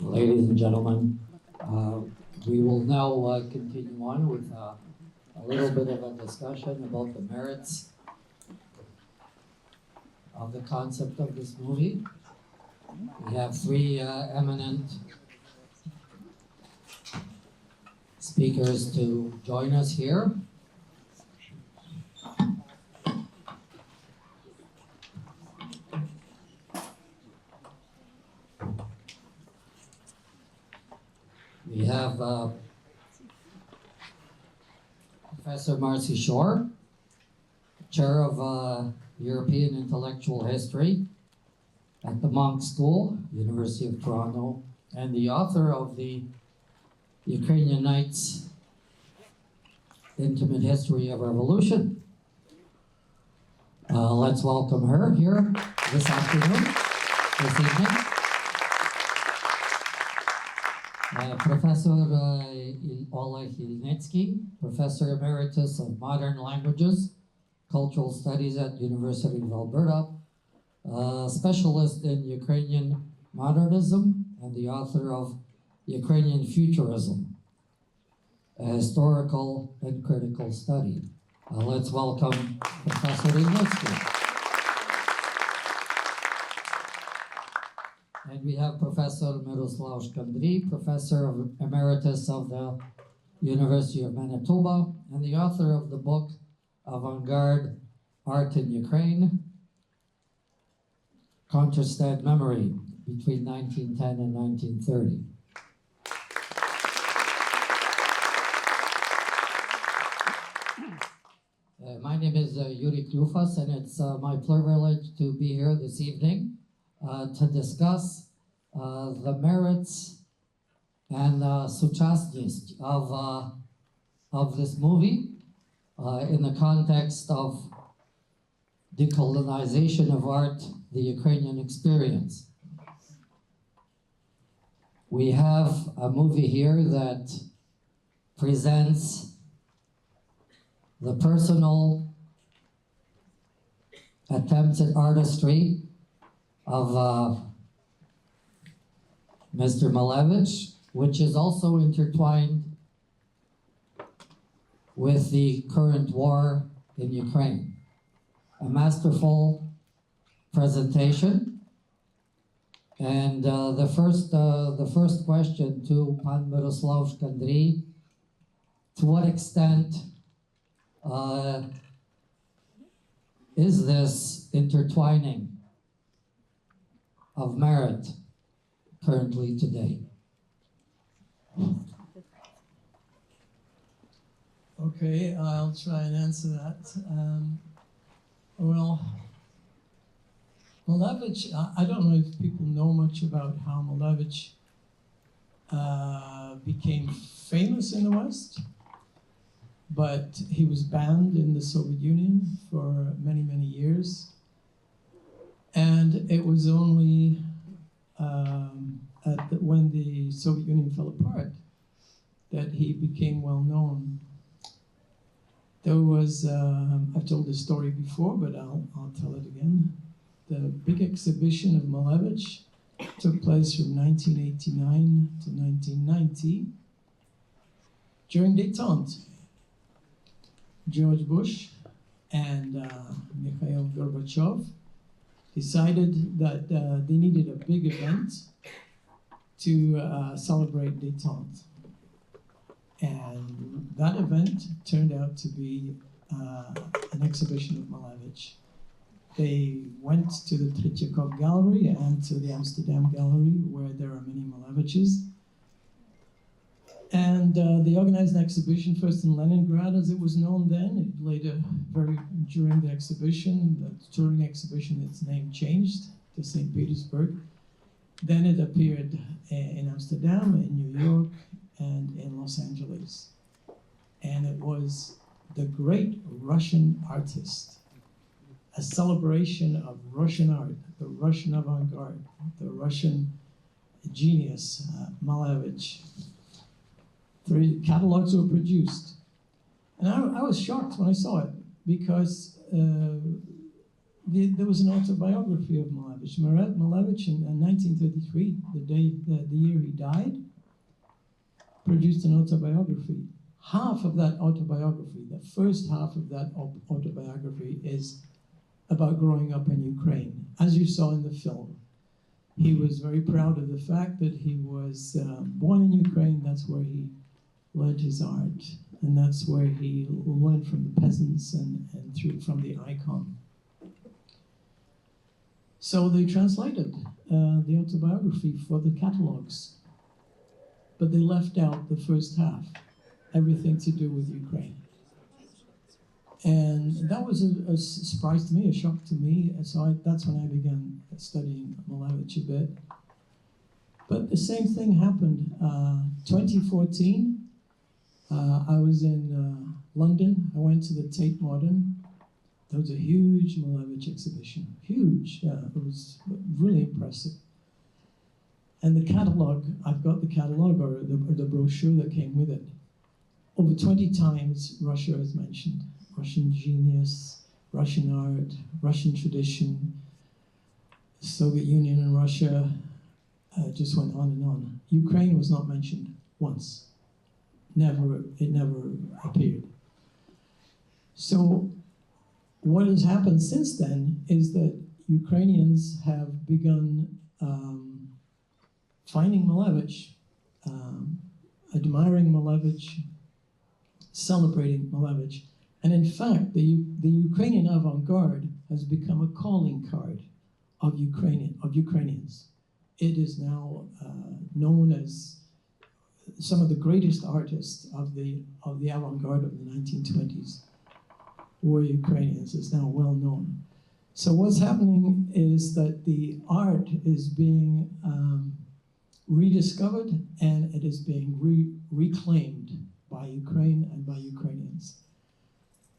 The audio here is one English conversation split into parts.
Ladies and gentlemen, we will now continue on with a little bit of a discussion about the merits of the concept of this movie. We have three eminent speakers to join us here. We have Professor Marci Shore, Chair of European Intellectual History at the Munk School, University of Toronto, and the author of the Ukrainian Nights, Intimate History of Revolution. Let's welcome her here this afternoon, this evening. Professor Oleh Ilnytzkyj, Professor Emeritus of Modern Languages, Cultural Studies at University of Alberta, specialist in Ukrainian modernism, and the author of Ukrainian Futurism, a historical and critical study. Let's welcome Professor Ilnytzkyj. And we have Professor Myroslav Shkandrij, Professor of Emeritus of the University of Manitoba, and the author of the book Avant-garde Art in Ukraine, KONTAKT Memory between 1910 and 1930. My name is Yuriy Klufas, and it's my privilege to be here this evening to discuss the merits and suchastность of this movie in the context of decolonization of art, the Ukrainian experience. We have a movie here that presents the personal attempts at artistry of Mr. Malevych, which is also intertwined with the current war in Ukraine. A masterful presentation, and the first question to Pan Myroslav Shkandrij: to what extent is this intertwining of merit currently today? Okay, I'll try and answer that. Well, Malevych, I don't know if people know much about how Malevych became famous in the West, but he was banned in the Soviet Union for many, many years. And it was only when the Soviet Union fell apart that he became well known. There was, I've told this story before, but I'll tell it again. The big exhibition of Malevych took place from 1989 to 1990 during détente. George Bush and Mikhail Gorbachev decided that they needed a big event to celebrate détente. And that event turned out to be an exhibition of Malevych. They went to the Tretyakov Gallery and to the Amsterdam Gallery, where there are many Maleviches. And they organized an exhibition, first in Leningrad, as it was known then. It later, during the exhibition, the touring exhibition, its name changed to St. Petersburg. Then it appeared in Amsterdam, in New York, and in Los Angeles. And it was the great Russian artist, a celebration of Russian art, the Russian avant-garde, the Russian genius, Malevych. 3 catalogs were produced. And I was shocked when I saw it, because there was an autobiography of Malevych. Malevych in 1933, the year he died, produced an autobiography. Half of that autobiography, the first half of that autobiography, is about growing up in Ukraine. As you saw in the film, he was very proud of the fact that he was born in Ukraine. That's where he learned his art, and that's where he learned from the peasants and from the icon. So they translated the autobiography for the catalogs, but they left out the first half, everything to do with Ukraine. And that was a surprise to me, a shock to me. So that's when I began studying Malevych a bit. But the same thing happened. 2014, I was in London. I went to the Tate Modern. There was a huge Malevych exhibition, huge. It was really impressive. And the catalog, I've got the catalog or the brochure that came with it. Over 20 times Russia is mentioned. Russian genius, Russian art, Russian tradition, Soviet Union and Russia, just went on and on. Ukraine was not mentioned once. It never appeared. So what has happened since then is that Ukrainians have begun finding Malevych, admiring Malevych, celebrating Malevych. And in fact, the Ukrainian avant-garde has become a calling card of Ukrainians. It is now known as some of the greatest artists of the avant-garde of the 1920s were Ukrainians. It's now well known. So what's happening is that the art is being rediscovered, and it is being reclaimed by Ukraine and by Ukrainians.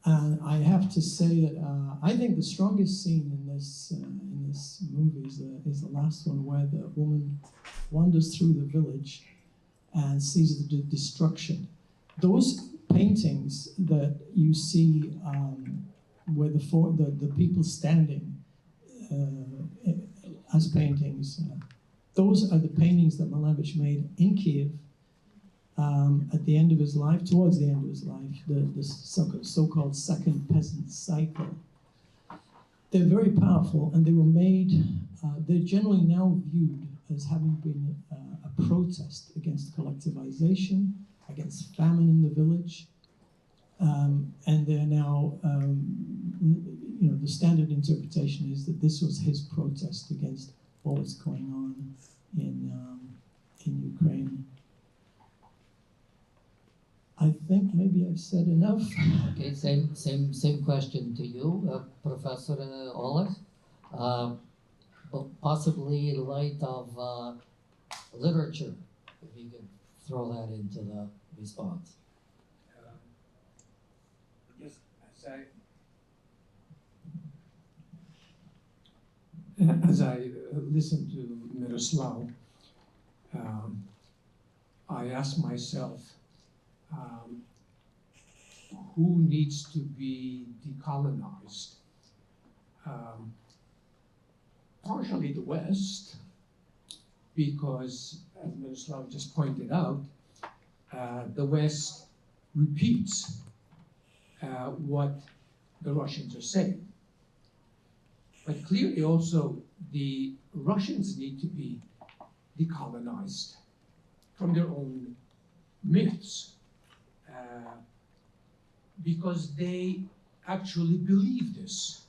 And I have to say that I think the strongest scene in this movie is the last one, where the woman wanders through the village and sees the destruction. Those paintings that you see where the people standing as paintings, those are the paintings that Malevych made in Kiev at the end of his life, towards the end of his life, the so-called second peasant cycle. They're very powerful, and they were made, they're generally now viewed as having been a protest against collectivization, against famine in the village, and they're now, the standard interpretation is that this was his protest against what was going on in Ukraine. I think maybe I've said enough. Okay, same question to you, Professor Oleh. Possibly in light of literature, if you could throw that into the response. Yes, as I listened to Myroslav, I asked myself, who needs to be decolonized? Partially the West, because, as Myroslav just pointed out, the West repeats what the Russians are saying. But clearly also the Russians need to be decolonized from their own myths, because they actually believe this.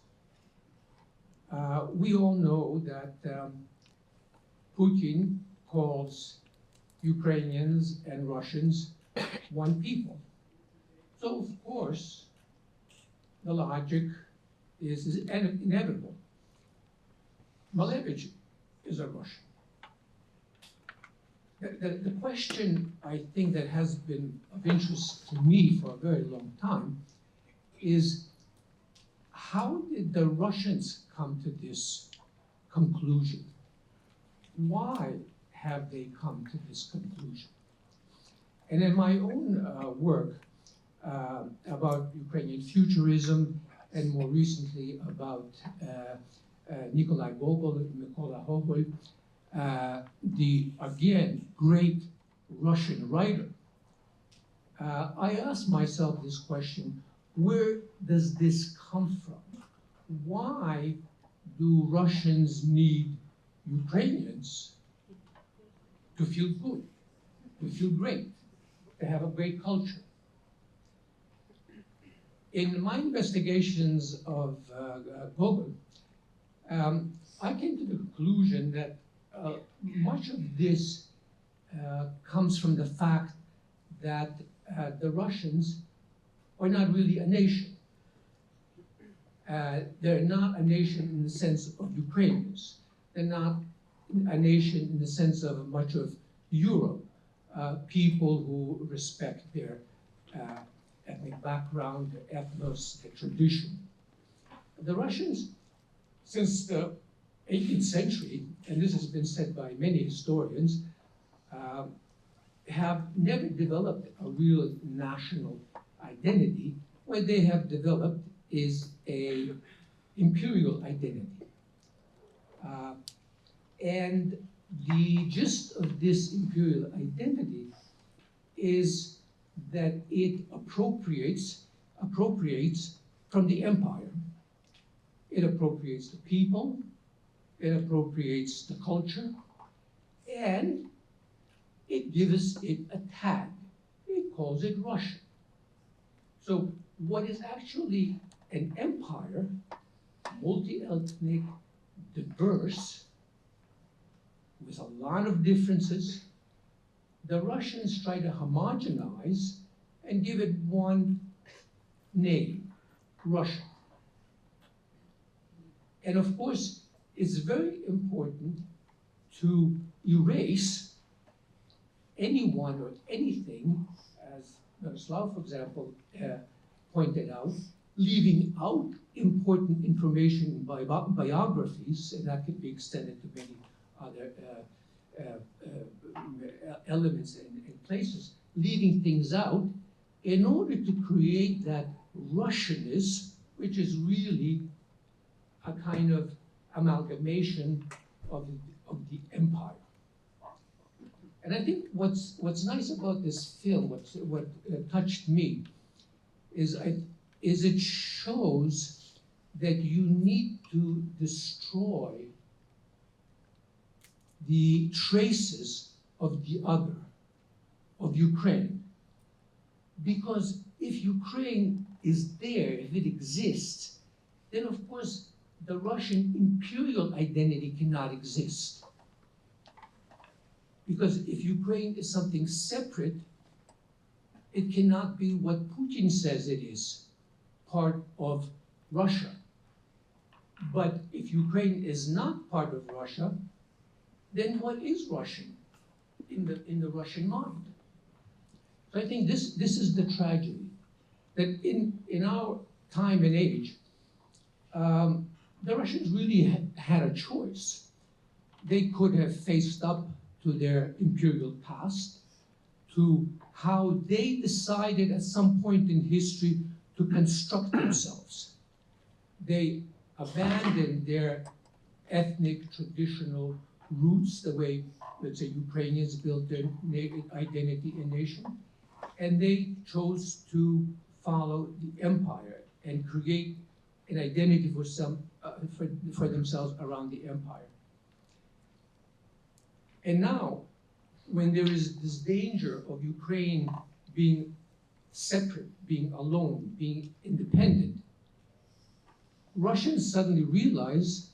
we all know that Putin calls Ukrainians and Russians one people. So, of course, the logic is inevitable. Malevych is a Russian. The question, I think, that has been of interest to me for a very long time is, how did the Russians come to this conclusion? Why have they come to this conclusion? And in my own work about Ukrainian futurism, and more recently about Nikolai Gogol and Mykola Gogol, the, again, great Russian writer, I asked myself this question: where does this come from? Why do Russians need Ukrainians to feel good, to feel great, to have a great culture? In my investigations of Gogol, I came to the conclusion that much of this comes from the fact that the Russians are not really a nation. They're not a nation in the sense of Ukrainians. They're not a nation in the sense of much of Europe, people who respect their ethnic background, their ethnos, their tradition. The Russians, since the 18th century, and this has been said by many historians, have never developed a real national identity. What they have developed is an imperial identity. And the gist of this imperial identity is that it appropriates from the empire. It appropriates the people, it appropriates the culture, and it gives it a tag. It calls it Russian. So what is actually an empire, multi-ethnic, diverse, with a lot of differences, the Russians try to homogenize and give it one name, Russia. And of course, it's very important to erase anyone or anything, as Myroslav, for example, pointed out, leaving out important information in biographies, and that could be extended to many other elements and places, leaving things out in order to create that Russianness, which is really a kind of amalgamation of the empire. And I think what's nice about this film, what touched me, is it shows that you need to destroy the traces of the other, of Ukraine. Because if Ukraine is there, if it exists, then of course the Russian imperial identity cannot exist. Because if Ukraine is something separate, it cannot be what Putin says it is, part of Russia. But if Ukraine is not part of Russia, then what is Russian in the Russian mind? So I think this is the tragedy, that in our time and age, the Russians really had a choice. They could have faced up to their imperial past, to how they decided at some point in history to construct themselves. They abandoned their ethnic, traditional roots, the way, let's say, Ukrainians built their identity and nation, and they chose to follow the empire and create an identity for themselves around the empire. And now, when there is this danger of Ukraine being separate, being alone, being independent, Russians suddenly realize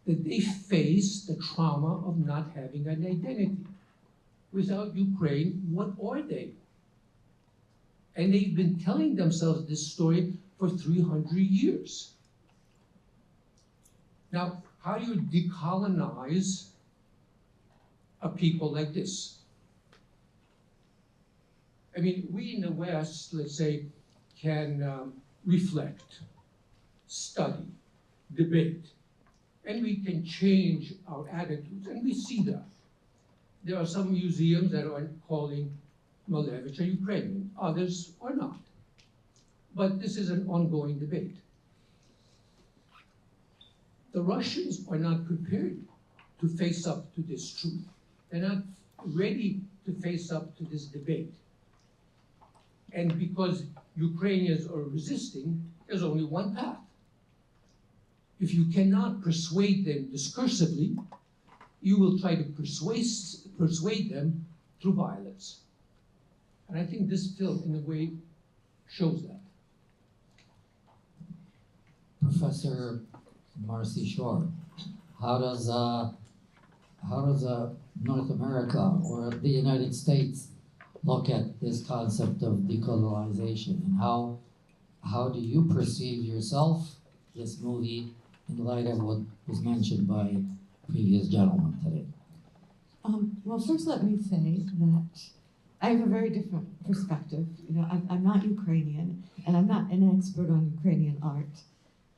that they face the trauma of not having an identity. Without Ukraine, what are they? And they've been telling themselves this story for 300 years. Now, how do you decolonize a people like this? I mean, we in the West, let's say, can reflect, study, debate, and we can change our attitudes, and we see that. There are some museums that are calling Malevych a Ukrainian, others are not. But this is an ongoing debate. The Russians are not prepared to face up to this truth. They're not ready to face up to this debate. And because Ukrainians are resisting, there's only one path. If you cannot persuade them discursively, you will try to persuade them through violence. And I think this film, in a way, shows that. Professor Marci Shore, how does North America or the United States look at this concept of decolonization, and how do you perceive yourself, this movie, in light of what was mentioned by previous gentlemen today? Well, first let me say that I have a very different perspective. You know, I'm not Ukrainian, and I'm not an expert on Ukrainian art.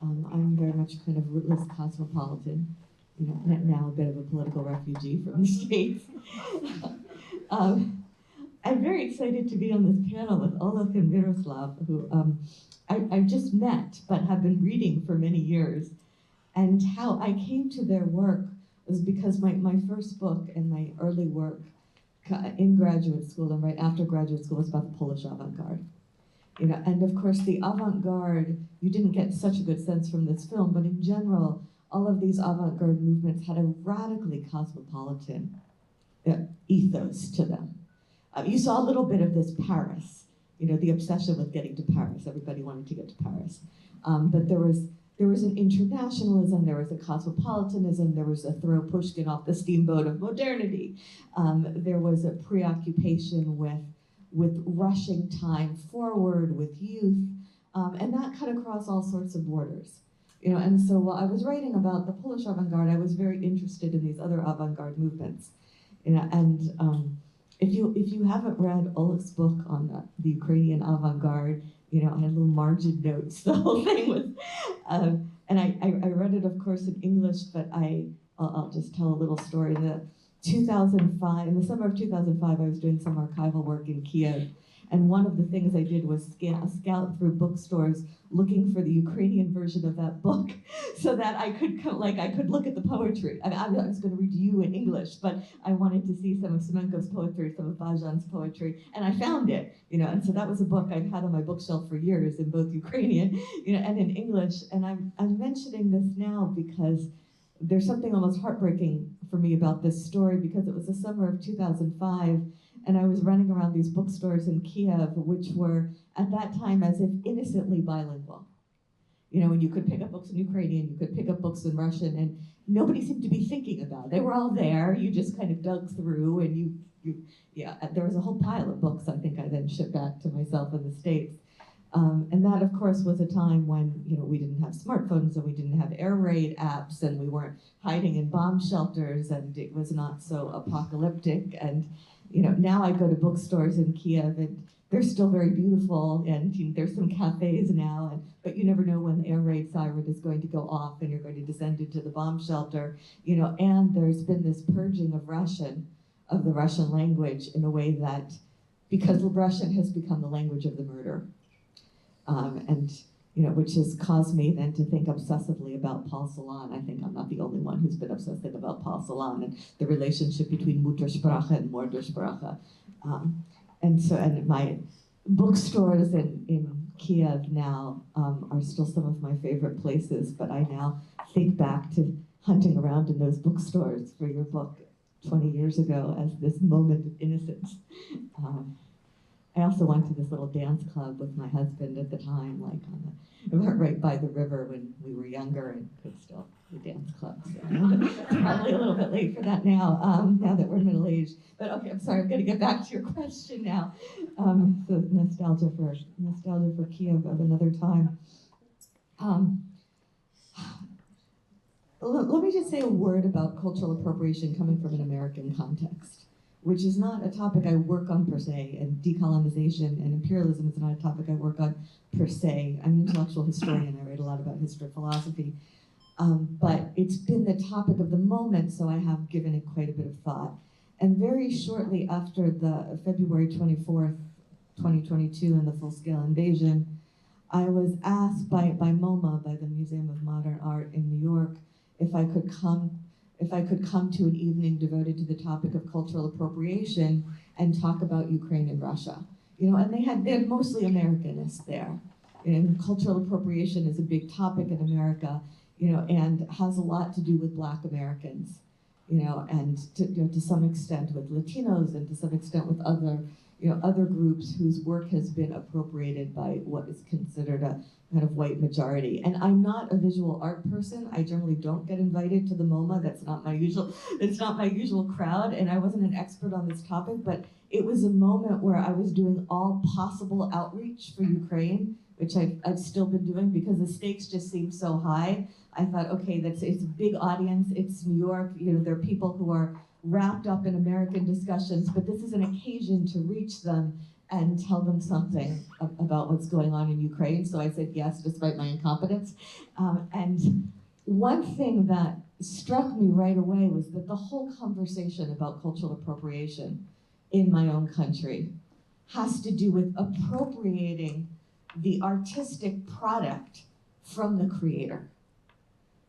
I'm very much kind of rootless cosmopolitan, you know, now a bit of a political refugee from the States. I'm very excited to be on this panel with Oleh and Myroslav, who I've just met, but have been reading for many years. And how I came to their work was because my first book and my early work in graduate school and right after graduate school was about the Polish avant-garde. You know, and of course the avant-garde, you didn't get such a good sense from this film, but in general, all of these avant-garde movements had a radically cosmopolitan ethos to them. You saw a little bit of this Paris, you know, the obsession with getting to Paris. Everybody wanted to get to Paris. But there was an internationalism, there was a cosmopolitanism, there was a throw Pushkin off the steamboat of modernity. There was a preoccupation with rushing time forward, with youth, and that cut across all sorts of borders. You know, and so while I was writing about the Polish avant-garde, I was very interested in these other avant-garde movements. You know, and if you haven't read Oleh's book on the Ukrainian avant-garde, you know, I had little margin notes. The whole thing was, and I read it, of course, in English, but I'll just tell a little story. In the summer of 2005, I was doing some archival work in Kiev, and one of the things I did was scout through bookstores looking for the Ukrainian version of that book, so that I could look at the poetry. I was going to read you in English, but I wanted to see some of Semenko's poetry, some of Bajan's poetry, and I found it. You know, and so that was a book I've had on my bookshelf for years in both Ukrainian, you know, and in English. And I'm mentioning this now because there's something almost heartbreaking for me about this story, because it was the summer of 2005. And I was running around these bookstores in Kiev, which were at that time as if innocently bilingual. You know, and you could pick up books in Ukrainian, you could pick up books in Russian, and nobody seemed to be thinking about it. They were all there, you just kind of dug through, and there was a whole pile of books I think I then shipped back to myself in the States. And that, of course, was a time when, you know, we didn't have smartphones and we didn't have air raid apps and we weren't hiding in bomb shelters and it was not so apocalyptic. And, you know, now I go to bookstores in Kiev and they're still very beautiful and there's some cafes now, but you never know when the air raid siren is going to go off and you're going to descend into the bomb shelter, you know, and there's been this purging of the Russian language in a way that, because Russian has become the language of the murder. And, you know, which has caused me then to think obsessively about Paul Celan. I think I'm not the only one who's been obsessing about Paul Celan and the relationship between Muttersprache and Mordersprache. And my bookstores in Kiev now are still some of my favorite places, but I now think back to hunting around in those bookstores for your book 20 years ago as this moment of innocence. I also went to this little dance club with my husband at the time, like right by the river when we were younger and could still do dance clubs. So. It's probably a little bit late for that now, now that we're middle-aged. But okay, I'm sorry, I'm gonna get back to your question now. The nostalgia for Kiev of another time. Let me just say a word about cultural appropriation coming from an American context, which is not a topic I work on per se, and decolonization and imperialism is not a topic I work on per se. I'm an intellectual historian, I write a lot about history of philosophy, but it's been the topic of the moment, so I have given it quite a bit of thought. And very shortly after the February 24th, 2022, and the full-scale invasion, I was asked by MoMA, by the Museum of Modern Art in New York, if I could come to an evening devoted to the topic of cultural appropriation and talk about Ukraine and Russia. You know, and they had mostly Americanists there. And cultural appropriation is a big topic in America, you know, and has a lot to do with Black Americans, you know, and to some extent with Latinos and to some extent with other groups whose work has been appropriated by what is considered a kind of white majority. And I'm not a visual art person. I generally don't get invited to the MoMA. That's not my usual crowd. And I wasn't an expert on this topic, but it was a moment where I was doing all possible outreach for Ukraine, which I've still been doing because the stakes just seemed so high. I thought, okay, it's a big audience. It's New York. You know, there are people who are wrapped up in American discussions, but this is an occasion to reach them and tell them something about what's going on in Ukraine. So I said yes, despite my incompetence. And one thing that struck me right away was that the whole conversation about cultural appropriation in my own country has to do with appropriating the artistic product from the creator.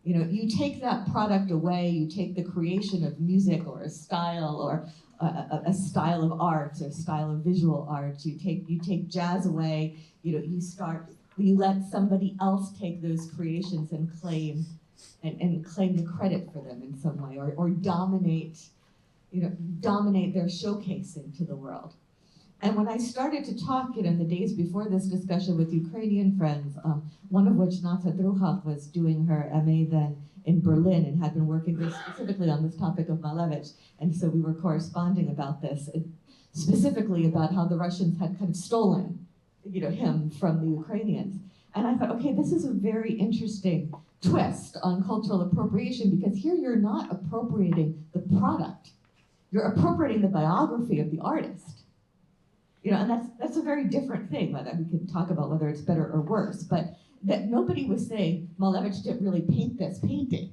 You know, you take that product away, you take the creation of music or a style or a style of art, or a style of visual art, you take jazz away, you know, you let somebody else take those creations and claim the credit for them in some way, or dominate their showcasing to the world. And when I started to talk, you know, in the days before this discussion with Ukrainian friends, one of which, Nata Druhov, was doing her MA then in Berlin and had been working very specifically on this topic of Malevych. And so we were corresponding about this, specifically about how the Russians had kind of stolen, you know, him from the Ukrainians. And I thought, okay, this is a very interesting twist on cultural appropriation, because here you're not appropriating the product, you're appropriating the biography of the artist. You know, and that's a very different thing. Whether we could talk about whether it's better or worse, but that nobody was saying Malevych didn't really paint this painting.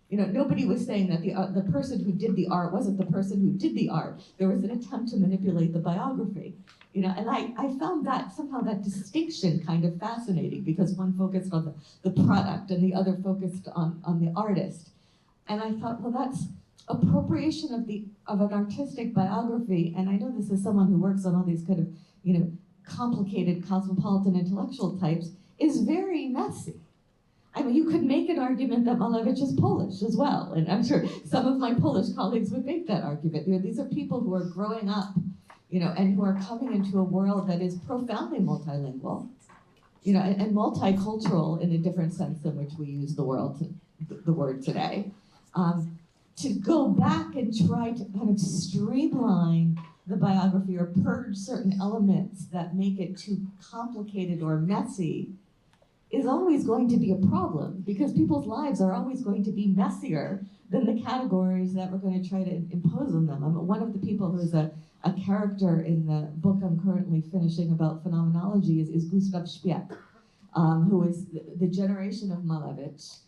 You know, nobody was saying that the person who did the art wasn't the person who did the art. There was an attempt to manipulate the biography. You know, and I found that somehow that distinction kind of fascinating, because one focused on the product and the other focused on the artist. And I thought, well, that's appropriation of an artistic biography. And I know this is someone who works on all these kind of, you know, complicated cosmopolitan intellectual types, is very messy. I mean, you could make an argument that Malevych is Polish as well, and I'm sure some of my Polish colleagues would make that argument. You know, these are people who are growing up, you know, and who are coming into a world that is profoundly multilingual, you know, and multicultural in a different sense than which we use the word today. To go back and try to kind of streamline the biography or purge certain elements that make it too complicated or messy is always going to be a problem, because people's lives are always going to be messier than the categories that we're going to try to impose on them. One of the people who is a character in the book I'm currently finishing about phenomenology is Gustav Śpiech, who is the generation of Malevych,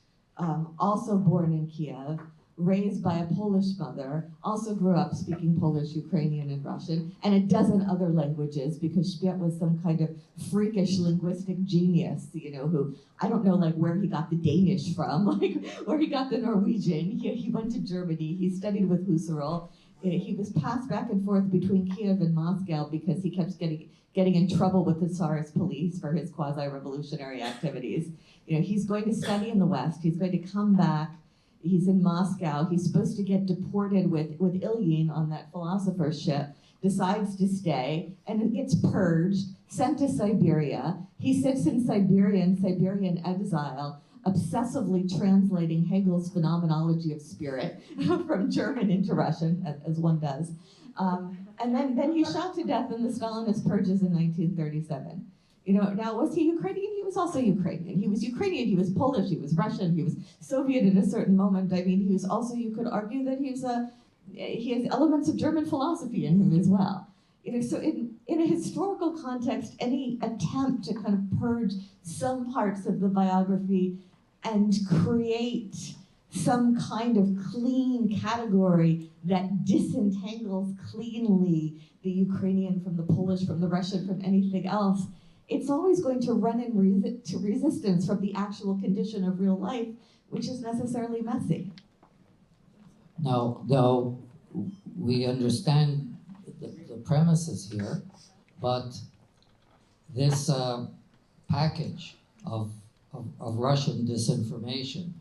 also born in Kiev, raised by a Polish mother, also grew up speaking Polish, Ukrainian, and Russian, and a dozen other languages, because Śpiech was some kind of freakish linguistic genius, you know, who, I don't know, like, where he got the Danish from, like, where he got the Norwegian. He went to Germany, he studied with Husserl. He was passed back and forth between Kiev and Moscow because he kept getting in trouble with the Tsarist police for his quasi-revolutionary activities. You know, he's going to study in the West, he's going to come back. He's in Moscow. He's supposed to get deported with Ilyin on that philosopher's ship, decides to stay, and it gets purged, sent to Siberia. He sits in Siberian exile obsessively translating Hegel's phenomenology of spirit from German into Russian, as one does. And then he shot to death in the Stalinist purges in 1937. You know, now was he Ukrainian? He was also Ukrainian. He was Ukrainian, he was Polish, he was Russian, he was Soviet at a certain moment. I mean, he was also, you could argue that he has elements of German philosophy in him as well. You know, so in a historical context, any attempt to kind of purge some parts of the biography and create some kind of clean category that disentangles cleanly the Ukrainian from the Polish, from the Russian, from anything else, it's always going to run into resistance from the actual condition of real life, which is necessarily messy. Now, we understand the premises here, but this package of Russian disinformation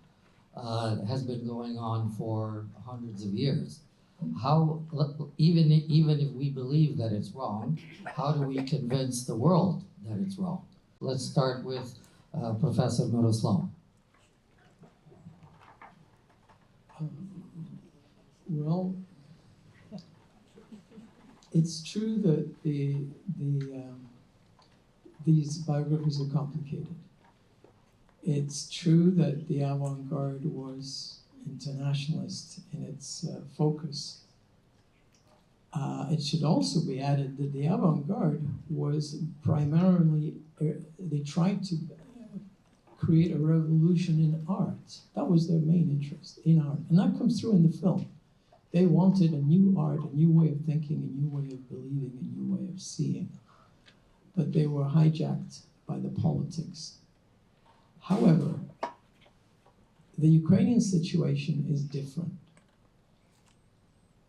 has been going on for hundreds of years. How, even if we believe that it's wrong, how do we convince the world that it's wrong? Let's start with Professor Myroslav. Well, it's true that these biographies are complicated. It's true that the avant-garde was internationalist in its focus. It should also be added that the avant-garde was primarily, they tried to create a revolution in art. That was their main interest, in art. And that comes through in the film. They wanted a new art, a new way of thinking, a new way of believing, a new way of seeing. But they were hijacked by the politics. However, the Ukrainian situation is different.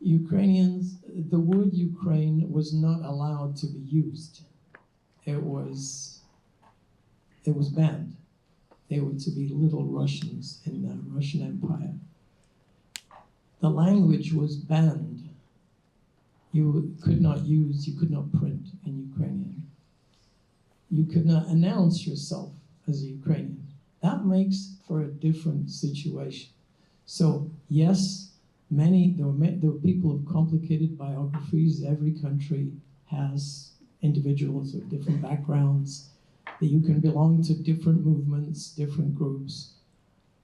Ukrainians, the word Ukraine was not allowed to be used. It was banned. They were to be little Russians in the Russian Empire. The language was banned. You could not print in Ukrainian. You could not announce yourself as a Ukrainian. That makes for a different situation. So yes, there were people of complicated biographies. Every country has individuals of different backgrounds. That you can belong to different movements, different groups.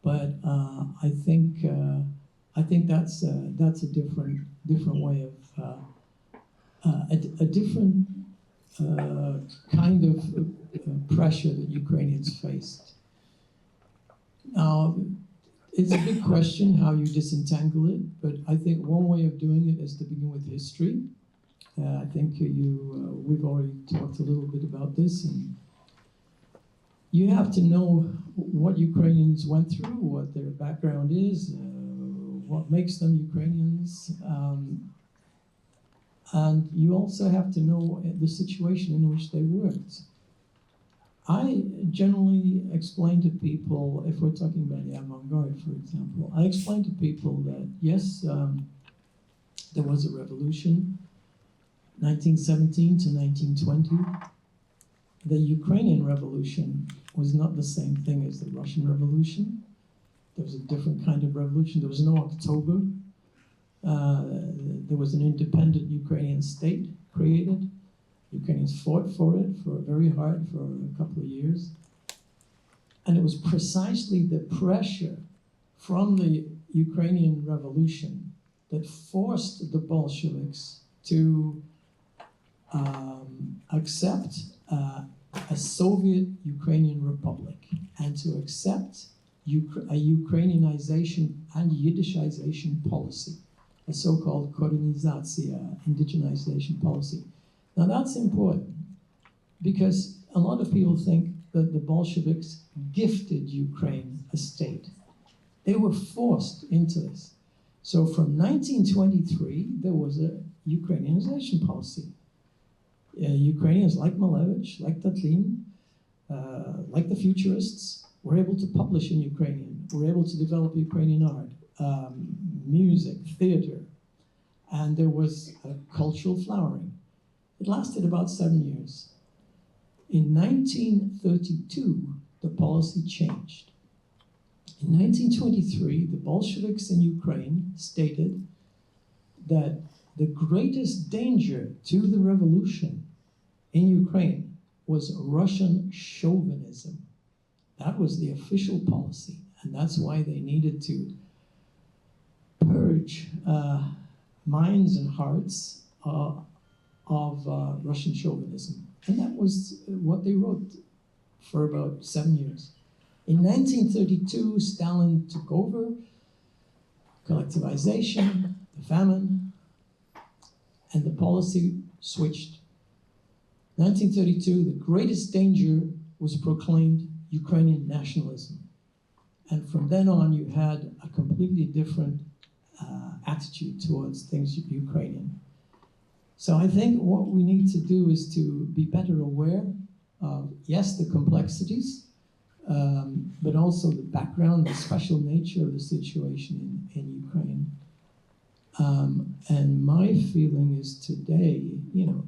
But I think that's a different way of a different kind of pressure that Ukrainians faced. Now, it's a big question how you disentangle it, but I think one way of doing it is to begin with history. I think we've already talked a little bit about this, and you have to know what Ukrainians went through, what their background is, what makes them Ukrainians, and you also have to know the situation in which they worked. I generally explain to people, if we're talking about the avant-garde, for example, I explain to people that yes, there was a revolution, 1917 to 1920. The Ukrainian Revolution was not the same thing as the Russian Revolution. There was a different kind of revolution. There was no October. There was an independent Ukrainian state created. Ukrainians fought for it very hard for a couple of years. And it was precisely the pressure from the Ukrainian Revolution that forced the Bolsheviks to accept a Soviet Ukrainian Republic and to accept a Ukrainianization and Yiddishization policy, a so-called Colonization, indigenization policy. Now that's important because a lot of people think that the Bolsheviks gifted Ukraine a state. They were forced into this. So from 1923, there was a Ukrainianization policy. Ukrainians like Malevych, like Tatlin, like the Futurists, were able to publish in Ukrainian, were able to develop Ukrainian art, music, theater, and there was a cultural flowering. It lasted about 7 years. In 1932, the policy changed. In 1923, the Bolsheviks in Ukraine stated that the greatest danger to the revolution in Ukraine was Russian chauvinism. That was the official policy, and that's why they needed to purge minds and hearts of Russian chauvinism. And that was what they wrote for about 7 years. In 1932, Stalin took over, collectivization, the famine, and the policy switched. 1932, the greatest danger was proclaimed Ukrainian nationalism. And from then on, you had a completely different attitude towards things Ukrainian. So I think what we need to do is to be better aware of, yes, the complexities, but also the background, the special nature of the situation in Ukraine. And my feeling is today, you know,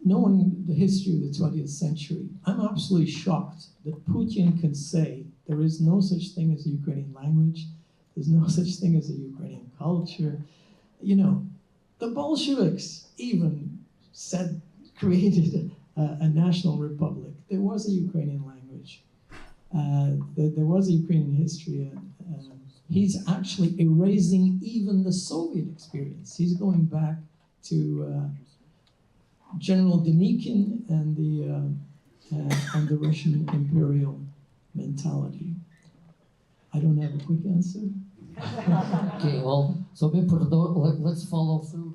knowing the history of the 20th century, I'm absolutely shocked that Putin can say there is no such thing as a Ukrainian language, there's no such thing as a Ukrainian culture. You know, the Bolsheviks even created a national republic. There was a Ukrainian language. There was a Ukrainian history. He's actually erasing even the Soviet experience. He's going back to General Denikin and the Russian imperial mentality. I don't have a quick answer. Okay, well, so let's follow through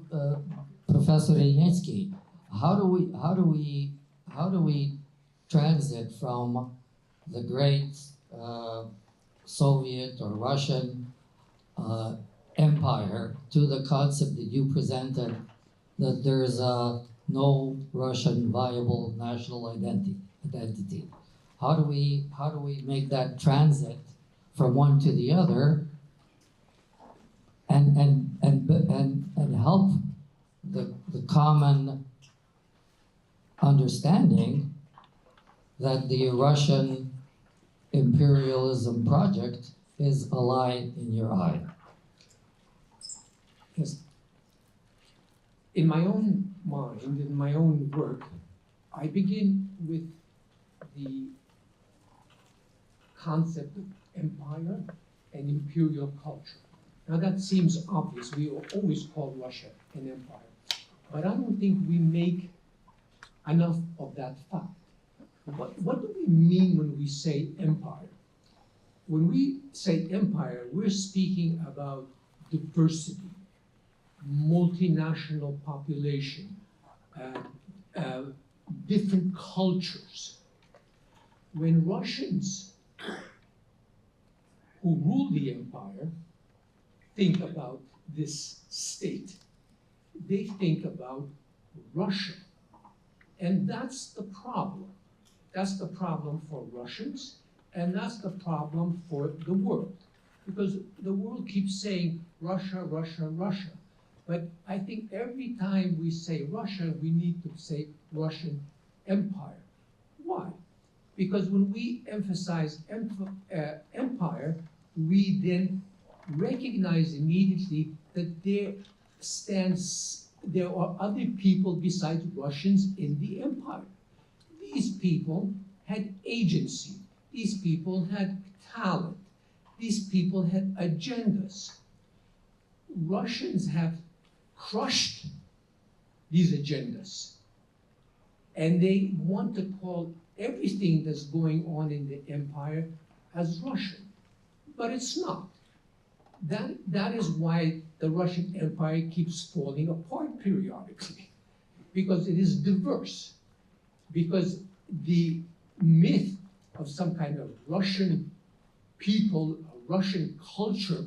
Professor Ilnytzkyj. How do we transit from the great Soviet or Russian empire to the concept that you presented, that there's no Russian viable national identity? How do we make that transit from one to the other, and help the common understanding that the Russian imperialism project is a lie in your eye? Yes. In my own mind, in my own work, I begin with the concept of empire and imperial culture. Now that seems obvious. We always call Russia an empire. But I don't think we make enough of that fact. What do we mean when we say empire? When we say empire, we're speaking about diversity, multinational population, different cultures. When Russians who rule the empire think about this state, they think about Russia. And that's the problem. That's the problem for Russians, and that's the problem for the world. Because the world keeps saying Russia, Russia, Russia. But I think every time we say Russia, we need to say Russian Empire. Why? Because when we emphasize empire, we then recognize immediately that there are other people besides Russians in the empire. These people had agency. These people had talent. These people had agendas. Russians have crushed these agendas. And they want to call everything that's going on in the empire as Russian. But it's not. That is why the Russian Empire keeps falling apart periodically, because it is diverse, because the myth of some kind of Russian people, a Russian culture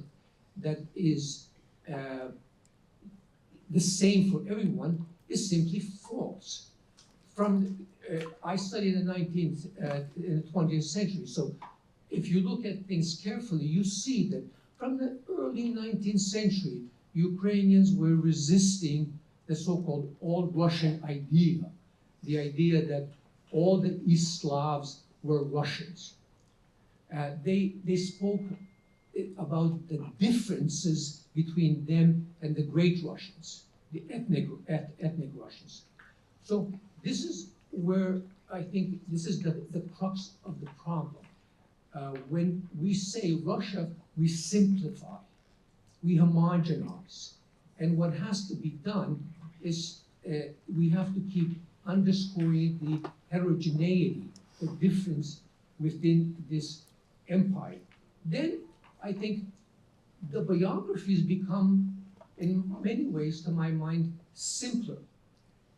that is the same for everyone is simply false. I studied in the 20th century, so if you look at things carefully, you see that from the early 19th century, Ukrainians were resisting the so-called all-Russian idea, the idea that all the East Slavs were Russians. They spoke about the differences between them and the great Russians, the ethnic Russians. So this is where I think this is the crux of the problem. When we say Russia, we simplify, we homogenize. And what has to be done is we have to keep underscoring the heterogeneity, the difference within this empire. Then I think the biographies become, in many ways, to my mind, simpler.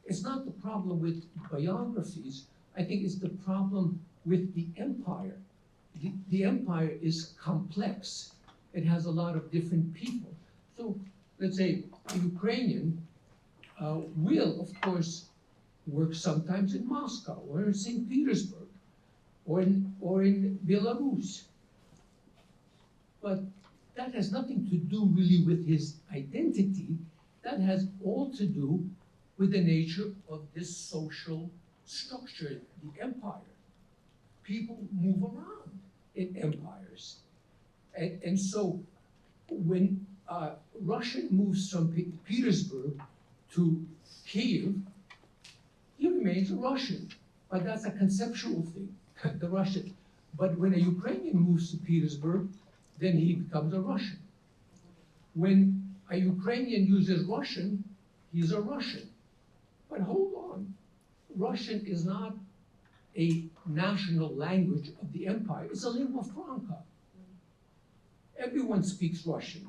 It's not the problem with biographies. I think it's the problem with the empire. The empire is complex. It has a lot of different people. So let's say a Ukrainian will, of course, work sometimes in Moscow or in St. Petersburg or in Belarus. But that has nothing to do really with his identity. That has all to do with the nature of this social structure, the empire. People move around in empires. And so when a Russian moves from Petersburg to Kiev, he remains a Russian. But that's a conceptual thing, the Russian. But when a Ukrainian moves to Petersburg, then he becomes a Russian. When a Ukrainian uses Russian, he's a Russian. But hold on, Russian is not a national language of the empire. It's a lingua franca. Everyone speaks Russian.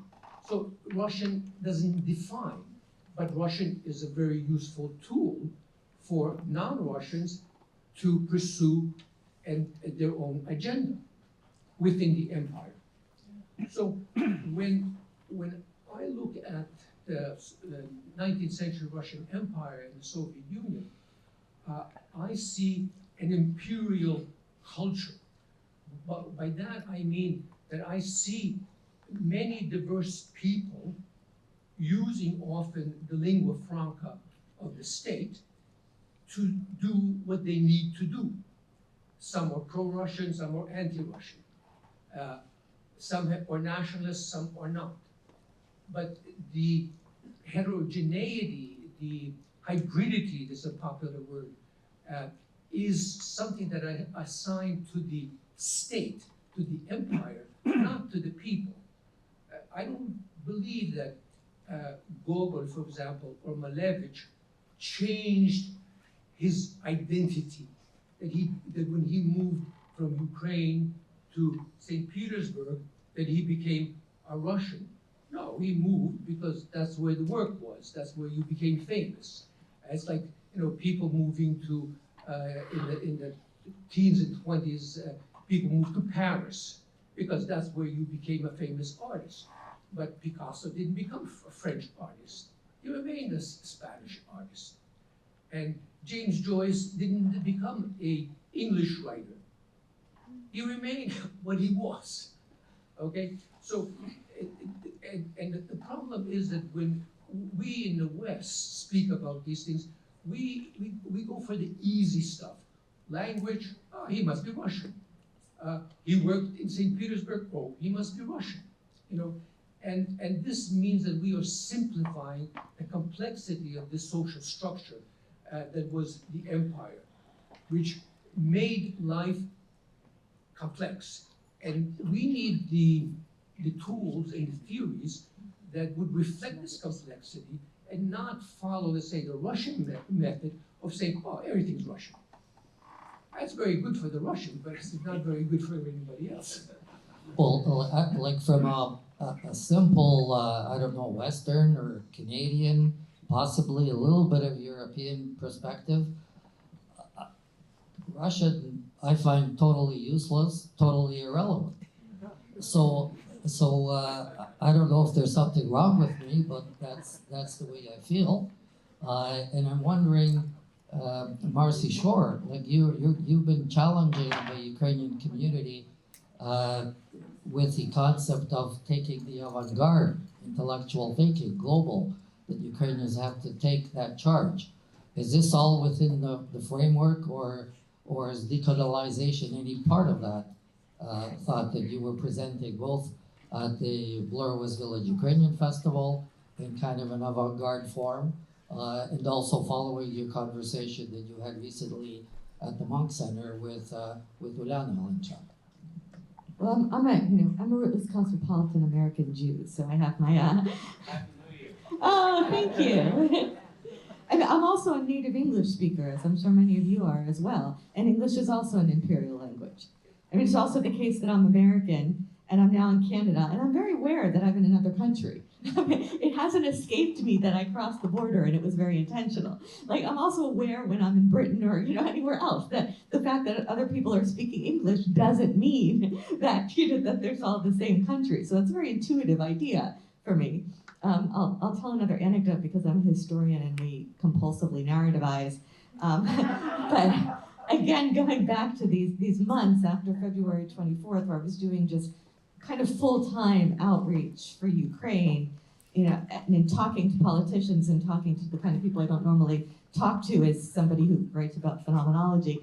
So Russian doesn't define, but Russian is a very useful tool for non-Russians to pursue their own agenda within the empire. So when I look at the 19th century Russian Empire and the Soviet Union, I see an imperial culture. But by that I mean that I see many diverse people using often the lingua franca of the state to do what they need to do. Some are pro-Russian, some are anti-Russian. Some are nationalists, some are not. But the heterogeneity, the hybridity, this is a popular word, is something that I assign to the state, to the empire, not to the people. I don't believe that Gogol, for example, or Malevych changed his identity, that when he moved from Ukraine to St. Petersburg, that he became a Russian. No, he moved because that's where the work was. That's where you became famous. It's like, people moving to, in the teens and 20s, people moved to Paris because that's where you became a famous artist. But Picasso didn't become a French artist. He remained a Spanish artist. And James Joyce didn't become an English writer. He remained what he was, okay? So, and the problem is that when we in the West speak about these things, we go for the easy stuff. Language, oh, he must be Russian. He worked in St. Petersburg, oh, he must be Russian, And this means that we are simplifying the complexity of this social structure that was the empire, which made life complex. And we need the tools and the theories that would reflect this complexity and not follow, let's say, the Russian method of saying, oh, everything's Russian. That's very good for the Russian, but it's not very good for anybody else. Well, like from a simple, I don't know, Western or Canadian, possibly a little bit of European perspective, Russian I find totally useless, totally irrelevant. So I don't know if there's something wrong with me, but that's the way I feel. And I'm wondering, Marci Shore, like you've been challenging the Ukrainian community with the concept of taking the avant-garde, intellectual thinking, global, that Ukrainians have to take that charge. Is this all within the framework, or is decolonization any part of that thought that you were presenting both at the Blurwas Village Ukrainian Festival in kind of an avant-garde form, and also following your conversation that you had recently at the Munk Center with Ulyana Palenchuk. Well, I'm a rootless cosmopolitan American Jew, so I have my. Happy New Year. Oh, thank you. And I'm also a native English speaker, as I'm sure many of you are as well. And English is also an imperial language. I mean, it's also the case that I'm American, and I'm now in Canada, and I'm very aware that I'm in another country. It hasn't escaped me that I crossed the border, and it was very intentional. Like, I'm also aware when I'm in Britain or, anywhere else, that the fact that other people are speaking English doesn't mean that, that there's all the same country. So it's a very intuitive idea for me. I'll tell another anecdote because I'm a historian and we compulsively narrativize. But again, going back to these months after February 24th, where I was doing just kind of full-time outreach for Ukraine, and in talking to politicians and talking to the kind of people I don't normally talk to as somebody who writes about phenomenology.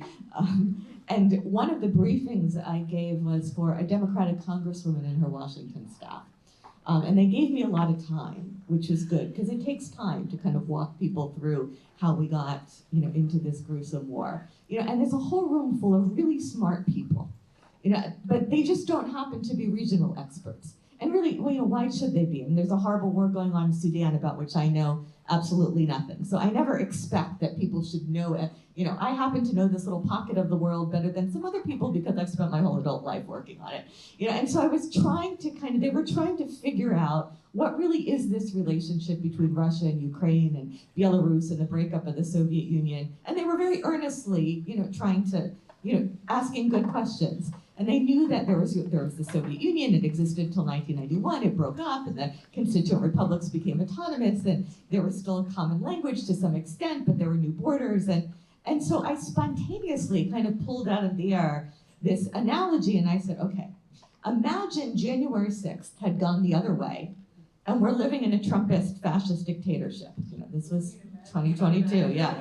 And one of the briefings I gave was for a Democratic congresswoman and her Washington staff. And they gave me a lot of time, which was good, because it takes time to kind of walk people through how we got, into this gruesome war. And there's a whole room full of really smart people, but they just don't happen to be regional experts. And really, why should they be? And there's a horrible war going on in Sudan about which I know absolutely nothing. So I never expect that people should know it. I happen to know this little pocket of the world better than some other people because I've spent my whole adult life working on it. And so I was trying to they were trying to figure out what really is this relationship between Russia and Ukraine and Belarus and the breakup of the Soviet Union. And they were very earnestly, trying to, asking good questions. And they knew that there was the Soviet Union. It existed until 1991. It broke up, and the constituent republics became autonomous, and there was still a common language to some extent, but there were new borders. And so I spontaneously kind of pulled out of the air this analogy, and I said, okay, imagine January 6th had gone the other way, and we're living in a Trumpist fascist dictatorship. This was 2022, yeah.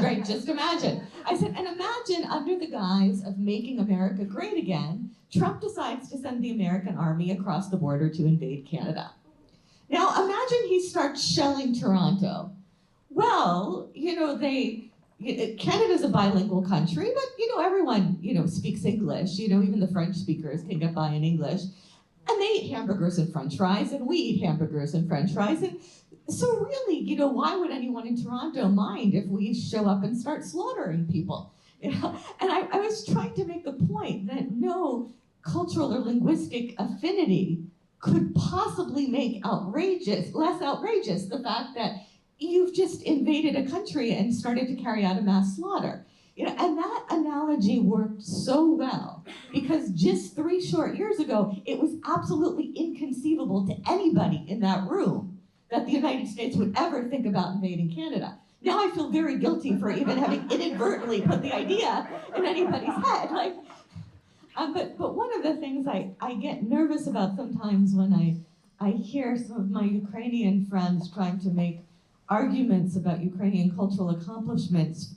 Great, just imagine. I said, and imagine under the guise of making America great again, Trump decides to send the American army across the border to invade Canada. Now imagine he starts shelling Toronto. Well, Canada's a bilingual country, but everyone, speaks English. Even the French speakers can get by in English. And they eat hamburgers and French fries, and we eat hamburgers and French fries. And so really, why would anyone in Toronto mind if we show up and start slaughtering people? And I was trying to make the point that no cultural or linguistic affinity could possibly make less outrageous the fact that you've just invaded a country and started to carry out a mass slaughter. And that analogy worked so well because just 3 short years ago, it was absolutely inconceivable to anybody in that room that the United States would ever think about invading Canada. Now I feel very guilty for even having inadvertently put the idea in anybody's head. But one of the things I get nervous about sometimes when I hear some of my Ukrainian friends trying to make arguments about Ukrainian cultural accomplishments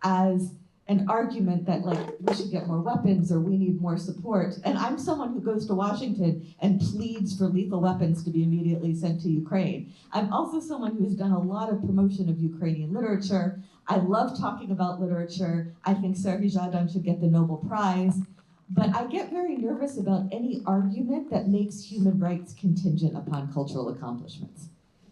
as an argument that we should get more weapons or we need more support. And I'm someone who goes to Washington and pleads for lethal weapons to be immediately sent to Ukraine. I'm also someone who has done a lot of promotion of Ukrainian literature. I love talking about literature. I think Sergei Zhadan should get the Nobel Prize. But I get very nervous about any argument that makes human rights contingent upon cultural accomplishments.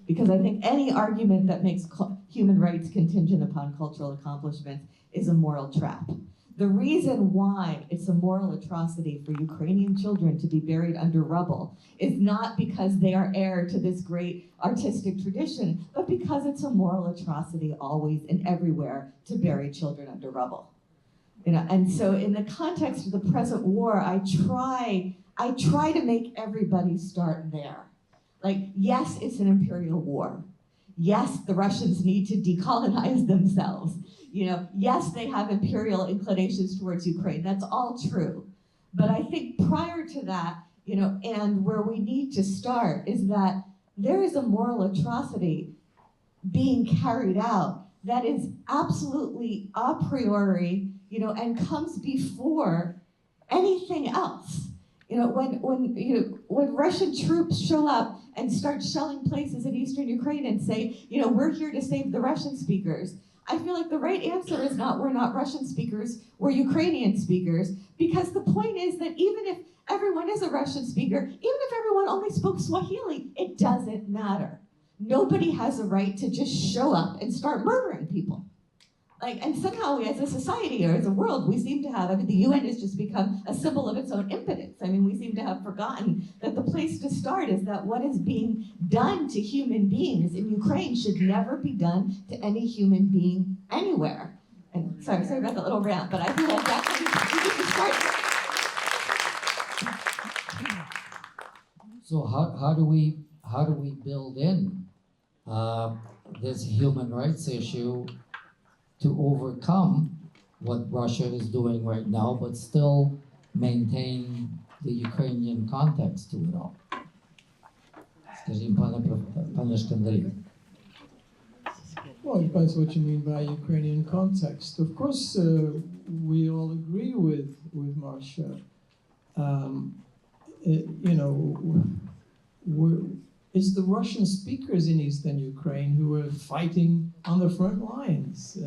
Because I think any argument that makes human rights contingent upon cultural accomplishments is a moral trap. The reason why it's a moral atrocity for Ukrainian children to be buried under rubble is not because they are heir to this great artistic tradition, but because it's a moral atrocity always and everywhere to bury children under rubble. And so in the context of the present war, I try to make everybody start there. Yes, it's an imperial war. Yes, the Russians need to decolonize themselves. Yes, they have imperial inclinations towards Ukraine. That's all true. But I think prior to that, and where we need to start is that there is a moral atrocity being carried out that is absolutely a priori, and comes before anything else. when Russian troops show up and start shelling places in eastern Ukraine and say, we're here to save the Russian speakers, I feel like the right answer is not, we're not Russian speakers, we're Ukrainian speakers, because the point is that even if everyone is a Russian speaker, even if everyone only spoke Swahili, it doesn't matter. Nobody has a right to just show up and start murdering people. And somehow as a society or as a world, we seem to have, the UN has just become a symbol of its own impotence. We seem to have forgotten that the place to start is that what is being done to human beings in Ukraine should never be done to any human being anywhere. And sorry about that little rant, but I feel like that's what we need to start. So how do we build in this human rights issue to overcome what Russia is doing right now, but still maintain the Ukrainian context to it all? Скажіть, пане Shkandrij. Well, it depends what you mean by Ukrainian context. Of course, we all agree with Marci. It's the Russian speakers in eastern Ukraine who are fighting on the front lines.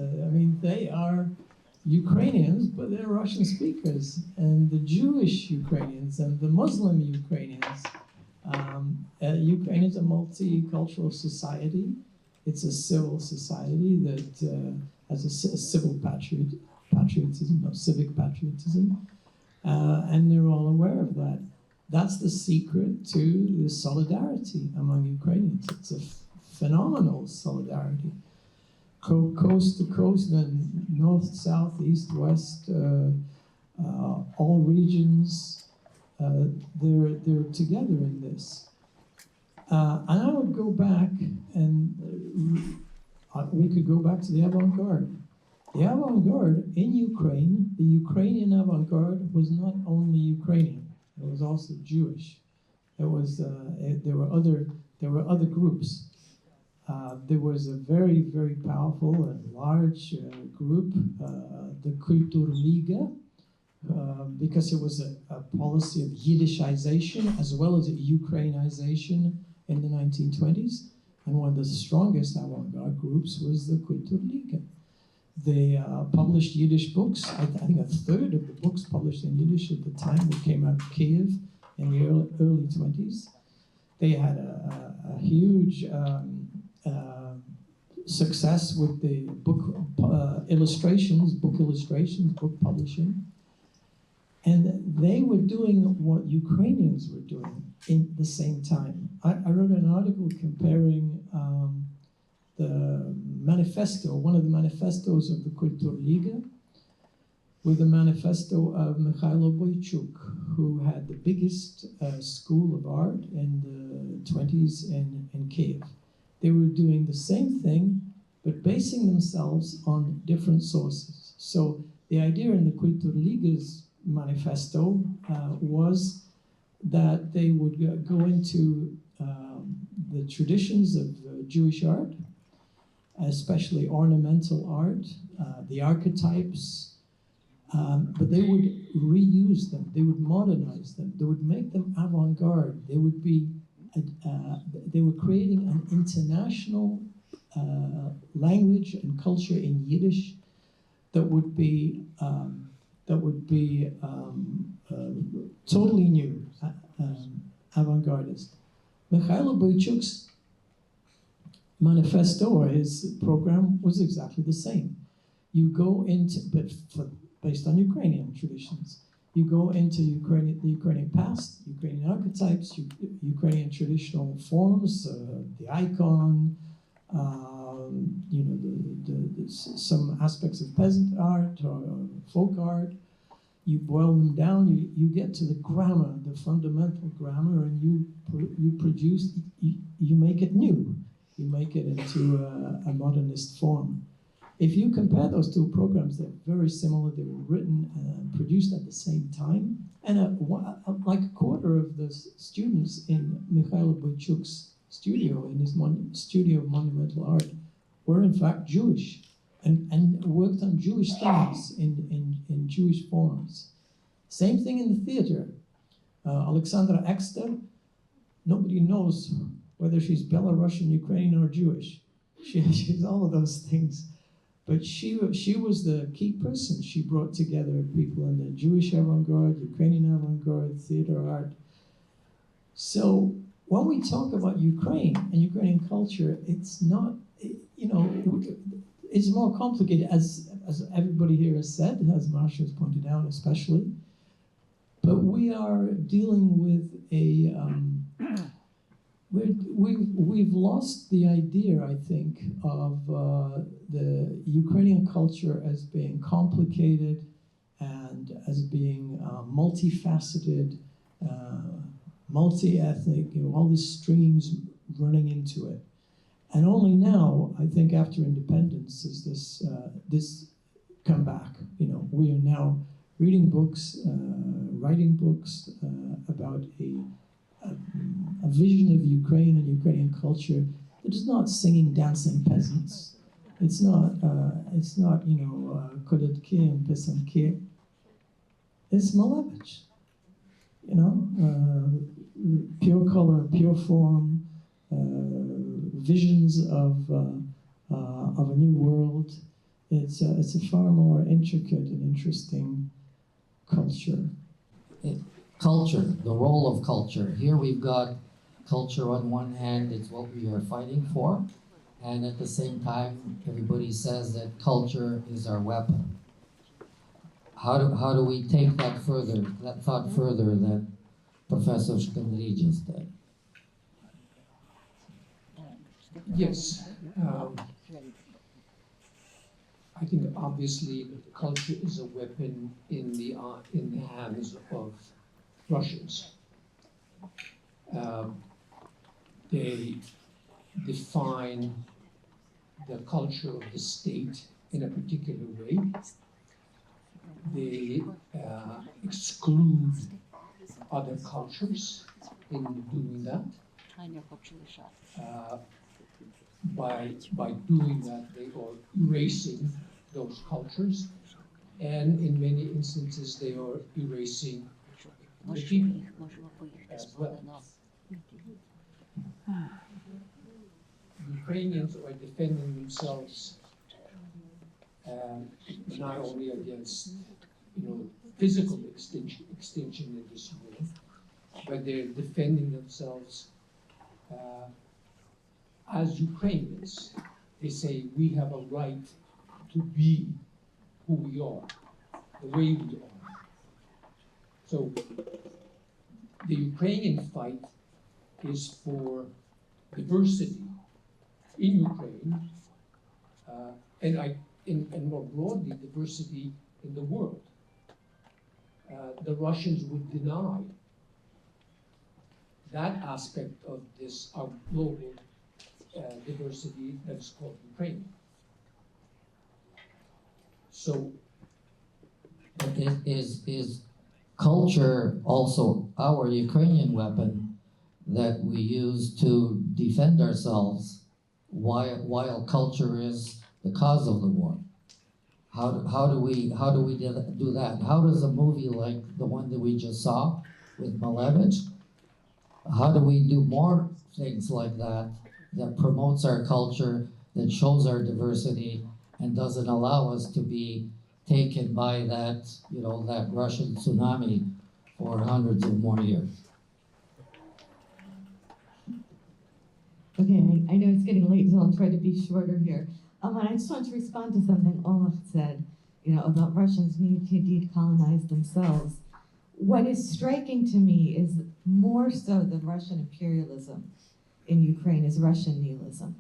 They are Ukrainians, but they're Russian speakers. And the Jewish Ukrainians and the Muslim Ukrainians. Ukraine is a multicultural society. It's a civil society that has a civil patriotism, not civic patriotism. And they're all aware of that. That's the secret to the solidarity among Ukrainians. It's a phenomenal solidarity. Coast to coast, and north, south, east, west, all regions, they're together in this. And I would go back, and we could go back to the avant-garde. The avant-garde in Ukraine, the Ukrainian avant-garde was not only Ukrainian. It was also Jewish. There were other groups. There was a very, very powerful and large group, the Kulturliga, because it was a policy of Yiddishization as well as Ukrainization in the 1920s. And one of the strongest avant-garde groups was the Kulturliga. They published Yiddish books. I think a third of the books published in Yiddish at the time that came out of Kiev in the early 20s. They had a huge success with the book illustrations, book publishing. And they were doing what Ukrainians were doing in the same time. I wrote an article comparing the manifesto, one of the manifestos of the Kulturliga, with the manifesto of Mikhailo Boychuk, who had the biggest school of art in the 20s in Kiev. They were doing the same thing, but basing themselves on different sources. So the idea in the Kulturliga's manifesto was that they would go into the traditions of Jewish art, especially ornamental art, the archetypes, but they would reuse them, they would modernize them, they would make them avant-garde. They would be, they were creating an international language and culture in Yiddish that would be totally new, avant-gardist. Mikhailo Boychuk's manifesto, or his program, was exactly the same. You go into, based on Ukrainian traditions, you go into the Ukrainian past, Ukrainian archetypes, Ukrainian traditional forms, the icon, some aspects of peasant art or folk art. You boil them down, you get to the grammar, the fundamental grammar, and you make it new. You make it into a modernist form. If you compare those two programs, they're very similar. They were written and produced at the same time. And like a quarter of the students in Mikhailo Boychuk's studio, in his studio of monumental art, were in fact Jewish and worked on Jewish things in Jewish forms. Same thing in the theater. Alexandra Exter, nobody knows whether she's Belarusian, Ukrainian, or Jewish. She's all of those things. But she was the key person. She brought together people in the Jewish avant-garde, Ukrainian avant-garde, theater art. So when we talk about Ukraine and Ukrainian culture, it's not, it's more complicated, as everybody here has said, as Marci has pointed out especially. But we are dealing with a, we've lost the idea, I think, of the Ukrainian culture as being complicated and as being multifaceted, multi-ethnic, all the streams running into it. And only now, I think, after independence, is this come back. We are now reading books, writing books about a vision of Ukraine and Ukrainian culture that is not singing, dancing peasants. It's not Kodotki and Pesanki. It's Malevych. Pure color, pure form, visions of a new world. It's a far more intricate and interesting culture. Culture, the role of culture. Here we've got culture on one hand, it's what we are fighting for, and at the same time, everybody says that culture is our weapon. How do we take that thought further that Professor Shkandrij just did? Yes. I think obviously culture is a weapon in the hands of Russians. They define the culture of the state in a particular way. They exclude other cultures in doing that. By doing that, they are erasing those cultures, and in many instances, they are erasing the people as well. Ukrainians are defending themselves not only against physical extinction in this world, but they're defending themselves as Ukrainians. They say we have a right to be who we are, the way we are. So the Ukrainian fight is for diversity in Ukraine, and more broadly, diversity in the world. The Russians would deny that aspect of this global diversity that's called Ukraine. So, is culture also our Ukrainian weapon that we use to defend ourselves while culture is the cause of the war? How do we do that? How does a movie like the one that we just saw with Malevych, how do we do more things like that promotes our culture, that shows our diversity, and doesn't allow us to be taken by that, that Russian tsunami for hundreds of more years? Okay, I know it's getting late, so I'll try to be shorter here. And I just want to respond to something Oleh said, about Russians need to decolonize themselves. What is striking to me is more so than Russian imperialism in Ukraine is Russian nihilism.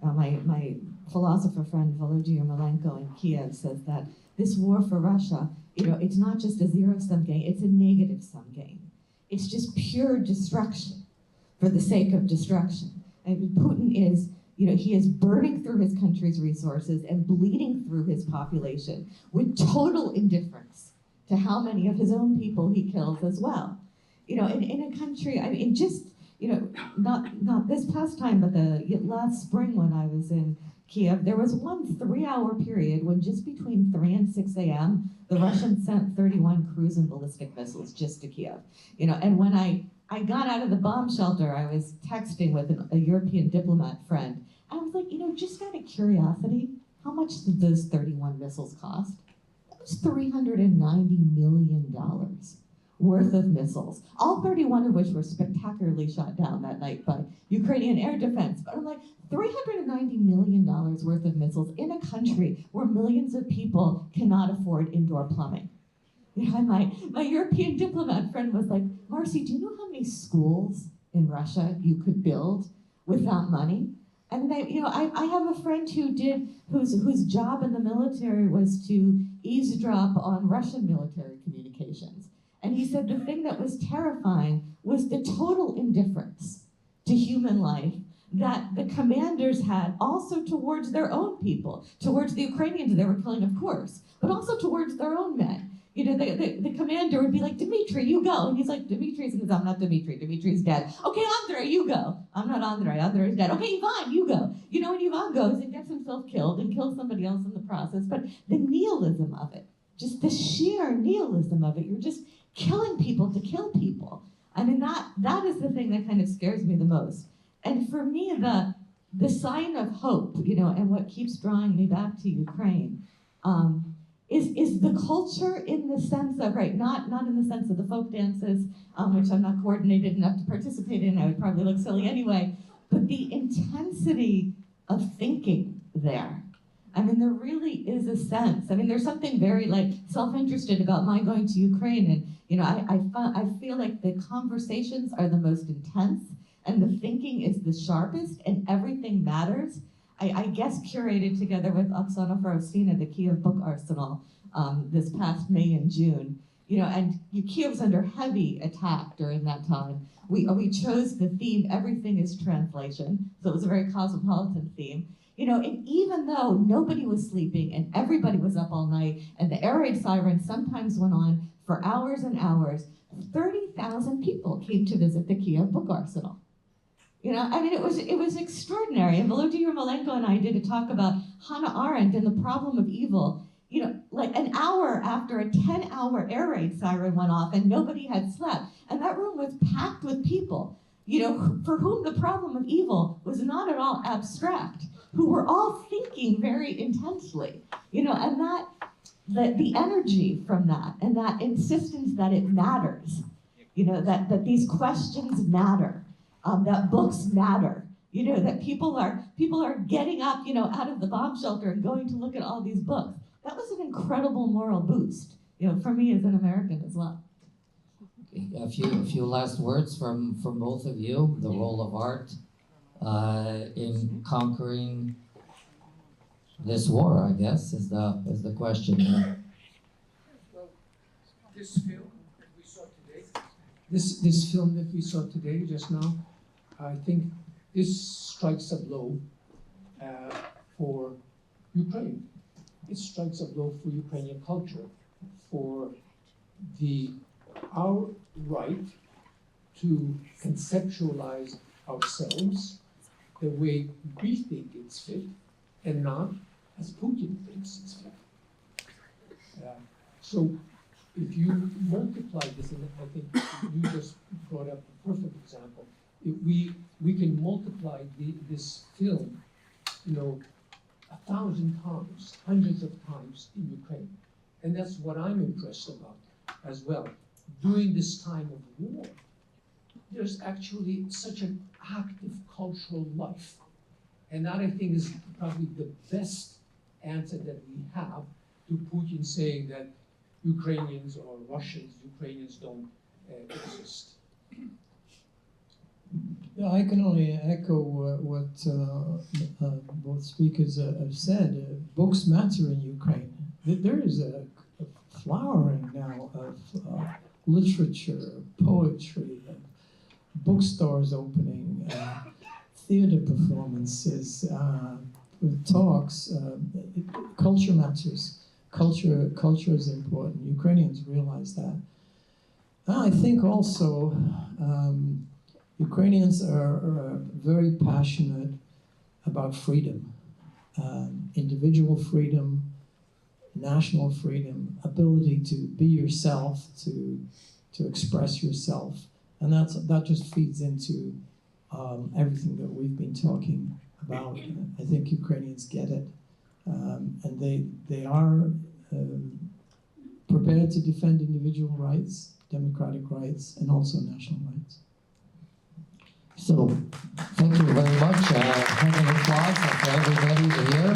My philosopher friend Volodymyr Malenko in Kiev says that this war for Russia, it's not just a zero-sum game, it's a negative-sum game. It's just pure destruction for the sake of destruction. And Putin is, he is burning through his country's resources and bleeding through his population with total indifference to how many of his own people he kills as well. In a country, not this past time, but the last spring when I was in Kiev, there was one 3-hour period when just between 3 and 6 a.m., the Russians sent 31 cruise and ballistic missiles just to Kiev. And when I got out of the bomb shelter, I was texting with a European diplomat friend. I was like, just out of curiosity, how much did those 31 missiles cost? It was $390 million worth of missiles, all 31 of which were spectacularly shot down that night by Ukrainian air defense. But I'm like, $390 million worth of missiles in a country where millions of people cannot afford indoor plumbing. My European diplomat friend was like, Marci, do you know how many schools in Russia you could build with that money? And I have a friend whose job in the military was to eavesdrop on Russian military communications. And he said the thing that was terrifying was the total indifference to human life that the commanders had also towards their own people, towards the Ukrainians they were killing, of course, but also towards their own men. The commander would be like, Dmitry, you go. And he's like, Dmitry's, and he goes, I'm not Dmitry. Dmitry's dead. Okay, Andrei, you go. I'm not Andrei. Andrei's dead. Okay, Ivan, you go. And Ivan goes and gets himself killed and kills somebody else in the process. But the nihilism of it, just the sheer nihilism of it, you're just killing people to kill people. I mean, that is the thing that kind of scares me the most. And for me, the sign of hope, and what keeps drawing me back to Ukraine, is the culture in the sense of, not in the sense of the folk dances, which I'm not coordinated enough to participate in, I would probably look silly anyway, but the intensity of thinking there. I mean, there really is a sense. I mean, there's something very self-interested about my going to Ukraine, and I feel like the conversations are the most intense, and the thinking is the sharpest, and everything matters. I guest curated together with Oksana Faustina the Kiev Book Arsenal this past May and June. And Kiev's under heavy attack during that time. We chose the theme, everything is translation, so it was a very cosmopolitan theme. And even though nobody was sleeping and everybody was up all night, and the air raid sirens sometimes went on for hours and hours, 30,000 people came to visit the Kiev Book Arsenal. I mean, it was extraordinary. And Volodya Yermolenko and I did a talk about Hannah Arendt and the problem of evil. Like an hour after a 10-hour air raid siren went off and nobody had slept. And that room was packed with people, for whom the problem of evil was not at all abstract, who were all thinking very intensely, and the energy from that and that insistence that it matters, that these questions matter. That books matter, that people are getting up, out of the bomb shelter and going to look at all these books. That was an incredible moral boost, for me as an American as well. A few last words from both of you. The role of art in conquering this war, I guess, is the question here. Well, this film that we saw today, this film that we saw today, just now, I think this strikes a blow for Ukraine. It strikes a blow for Ukrainian culture, for our right to conceptualize ourselves the way we think it's fit, and not as Putin thinks it's fit. So if you multiply this, and I think you just brought up a perfect example, if we can multiply this film, 1,000 times, hundreds of times in Ukraine. And that's what I'm impressed about as well. During this time of war, there's actually such an active cultural life. And that, I think, is probably the best answer that we have to Putin saying that Ukrainians or Ukrainians don't exist. Yeah, I can only echo what both speakers have said. Books matter in Ukraine. There is a flowering now of literature, poetry, bookstores opening, theater performances, talks. Culture matters. Culture is important. Ukrainians realize that. I think also Ukrainians are very passionate about freedom. individual freedom, national freedom, ability to be yourself, to express yourself, and that just feeds into everything that we've been talking about. I think Ukrainians get it, and they are prepared to defend individual rights, democratic rights, and also national rights. So, thank you very much. Hand of applause for everybody here.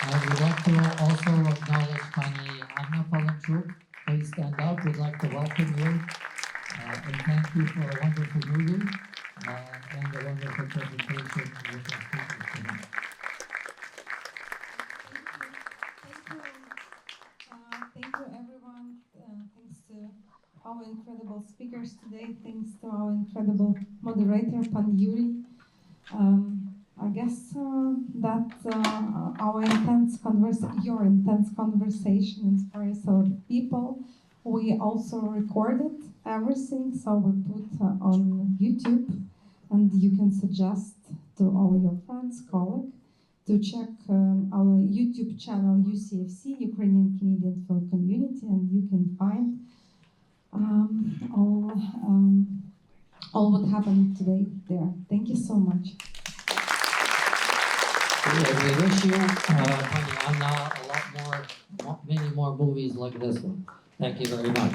And we'd like to also acknowledge Pani Anna Palenchuk. Please stand up. We'd like to welcome you. And thank you for a wonderful movie and a wonderful presentation with our speakers tonight. Thank you, everyone. Thanks to our incredible speakers today. Thanks to our incredible moderator, Pan Yuriy. I guess that your intense conversation inspires a lot of people. We also recorded everything, so we put on YouTube, and you can suggest to all your friends, colleagues, to check our YouTube channel, UCFC, Ukrainian-Canadian Film Community, and you can find all what happened today there. Thank you so much. We wish you, Pani Anna, a lot more, many more movies like this one. Thank you very much.